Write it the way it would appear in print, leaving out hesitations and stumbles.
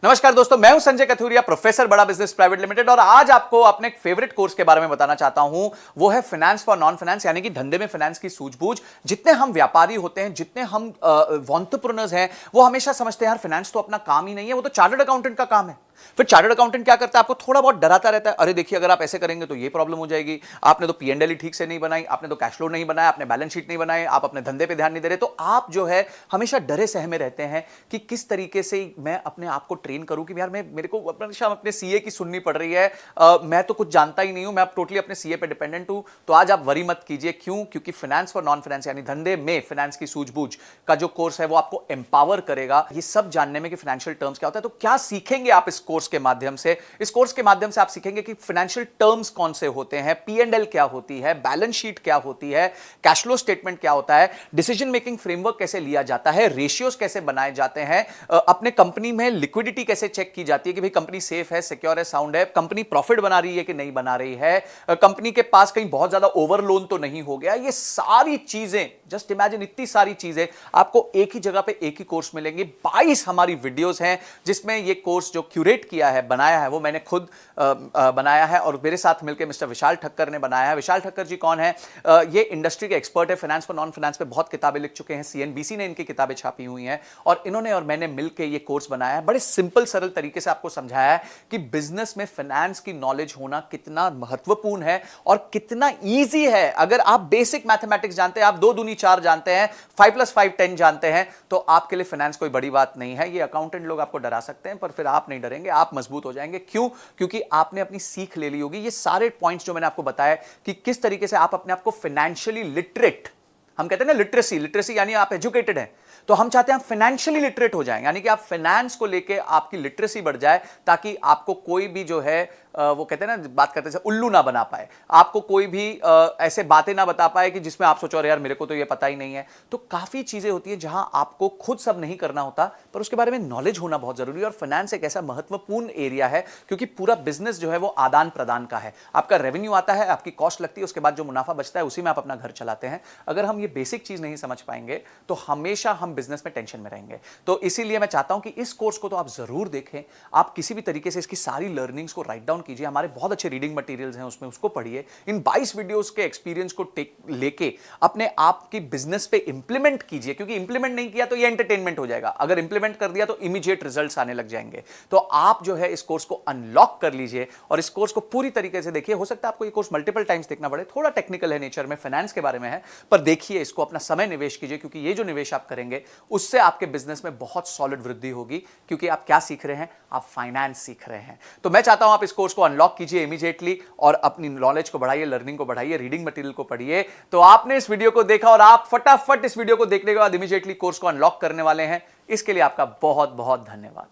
नमस्कार दोस्तों, मैं हूं संजय कथुरिया, प्रोफेसर बड़ा बिजनेस प्राइवेट लिमिटेड। और आज आपको अपने एक फेवरेट कोर्स के बारे में बताना चाहता हूं। वो है फाइनेंस फॉर नॉन फाइनेंस, यानी कि धंधे में फाइनेंस की सूझबूझ। जितने हम व्यापारी होते हैं, जितने हम एंटरप्रेन्योर्स हैं, वो हमेशा समझते हैं यार फाइनेंस तो अपना काम ही नहीं है, वो तो चार्टर्ड अकाउंटेंट का काम है। फिर चार्टर्ड अकाउंटेंट क्या करता है, आपको थोड़ा बहुत डराता रहता है, अरे देखिए अगर आप ऐसे करेंगे तो ये प्रॉब्लम हो जाएगी, आपने तो पी&एल ही ठीक से नहीं बनाई, आपने तो कैश फ्लो नहीं बनाया, आपने बैलेंस शीट नहीं बनाए, आप अपने धंधे पे ध्यान नहीं दे रहे। तो आप जो है हमेशा डरे सहमे रहते हैं कि किस तरीके से मैं अपने आप को ट्रेन करूं कि यार मेरे को अपने सीए की सुननी पड़ रही है, मैं तो कुछ जानता ही नहीं हूं, मैं टोटली अपने सीए पे डिपेंडेंट हूं। तो आज आप वरी मत कीजिए। क्यों? क्योंकि फाइनेंस फॉर नॉन फाइनेंस यानी धंधे में फाइनेंस की सूझबूझ का जो कोर्स है वो आपको एम्पावर करेगा ये सब जानने में कि फाइनेंशियल टर्म्स क्या होता है। तो क्या सीखेंगे आप इस कोर्स के माध्यम से? इस कोर्स के माध्यम से आप सीखेंगे कि फाइनेंशियल टर्म्स कौन से होते हैं, पी&एल क्या होती है, बैलेंस शीट क्या होती है, कैश फ्लो स्टेटमेंट क्या होता है, डिसीजन मेकिंग फ्रेमवर्क कैसे लिया जाता है, रेशियोज कैसे बनाए जाते हैं, अपने कंपनी में लिक्विडिटी कैसे चेक की जाती है कि भाई कंपनी सेफ है, सिक्योर है, साउंड है, कंपनी प्रॉफिट बना रही है कि नहीं बना रही है, कंपनी के पास कहीं बहुत ज्यादा ओवर लोन तो नहीं हो गया। ये सारी चीजें, जस्ट इमेजिन, इतनी सारी चीजें आपको एक ही जगह पे एक ही कोर्स मिलेंगे। 22 हमारी वीडियोस हैं जिसमें ये कोर्स जो क्यूरेट किया है, बनाया है, वो मैंने खुद बनाया है और मेरे साथ मिलकर मिस्टर विशाल ठक्कर ने बनाया है। विशाल ठक्कर जी कौन है? ये इंडस्ट्री के एक्सपर्ट है, फाइनेंस फॉर नॉन फाइनेंस पे बहुत किताबें लिख चुके हैं, सीएनबीसी ने इनकी किताबें छापी हुई हैं और इन्होंने और मैंने मिलकर ये कोर्स बनाया है। बड़े सिंपल सरल तरीके से आपको समझाया है कि बिजनेस में फाइनेंस की नॉलेज होना कितना महत्वपूर्ण है और कितना ईजी है। अगर आप बेसिक मैथमेटिक्स जानते हैं, आप 2 दूनी 4 जानते हैं, 5 + 5 10 जानते हैं, तो आपके लिए फाइनेंस कोई बड़ी बात नहीं है। ये अकाउंटेंट लोग आपको डरा सकते हैं पर फिर आप नहीं डरेंगे, आप मजबूत हो जाएंगे। क्यों? क्योंकि आपने अपनी सीख ले ली होगी। ये सारे पॉइंट्स जो मैंने आपको बताया कि किस तरीके से आप अपने आप को फाइनेंशियली लिटरेट, हम कहते हैं ना लिटरेसी यानी आप एजुकेटेड हैं, तो हम चाहते हैं आप फाइनेंशियली लिटरेट हो जाएं, यानी कि आप फाइनेंस को लेके आपकी लिटरेसी बढ़ जाए ताकि आपको कोई भी जो है वो कहते हैं ना, बात करते हैं उल्लू ना बना पाए, आपको कोई भी ऐसे बातें ना बता पाए कि जिसमें आप सोचो अरे यार मेरे को तो ये पता ही नहीं है। तो काफी चीजें होती है जहां आपको खुद सब नहीं करना होता पर उसके बारे में नॉलेज होना बहुत जरूरी है। और फाइनेंस एक ऐसा महत्वपूर्ण एरिया है क्योंकि पूरा बिजनेस जो है वो आदान प्रदान का है। आपका रेवेन्यू आता है, आपकी कॉस्ट लगती है, उसके बाद जो मुनाफा बचता है उसी में आप अपना घर चलाते हैं। अगर हम ये बेसिक चीज नहीं समझ पाएंगे तो हमेशा हम बिजनेस में टेंशन में रहेंगे। तो इसीलिए मैं चाहता हूं कि इस कोर्स को तो आप जरूर देखें, आप किसी भी तरीके से इसकी सारी लर्निंग्स को राइट डाउन कीजिए। हमारे बहुत अच्छे रीडिंग मटेरियल्स हैं उसमें, उसको पढ़िए। इन 22 वीडियोस के एक्सपीरियंस को लेके अपने आप की बिजनेस पे इंप्लीमेंट कीजिए, क्योंकि इंप्लीमेंट नहीं किया तो ये एंटरटेनमेंट हो जाएगा, अगर इंप्लीमेंट कर दिया तो इमीडिएट रिजल्ट्स आने लग जाएंगे। तो आप जो है इस कोर्स को अनलॉक कर लीजिए और इस कोर्स को पूरी तरीके से देखिए। हो सकता है आपको ये कोर्स मल्टीपल टाइम्स देखना पड़े, थोड़ा टेक्निकल है नेचर में, फाइनेंस के बारे में है, पर देखिए इसको, अपना समय निवेश कीजिए, क्योंकि ये जो निवेश आप करेंगे उससे आपके बिजनेस में बहुत सॉलिड वृद्धि होगी। क्योंकि आप क्या सीख रहे हैं? आप फाइनेंस सीख रहे हैं। तो मैं चाहता हूं आप इस कोर्स को अनलॉक कीजिए इमीडिएटली और अपनी नॉलेज को बढ़ाइए, लर्निंग को बढ़ाइए, रीडिंग मटेरियल को पढ़िए। तो आपने इस वीडियो को देखा और आप फटाफट इस वीडियो को देखने के बाद इमीडिएटली कोर्स को अनलॉक करने वाले हैं। इसके लिए आपका बहुत बहुत धन्यवाद।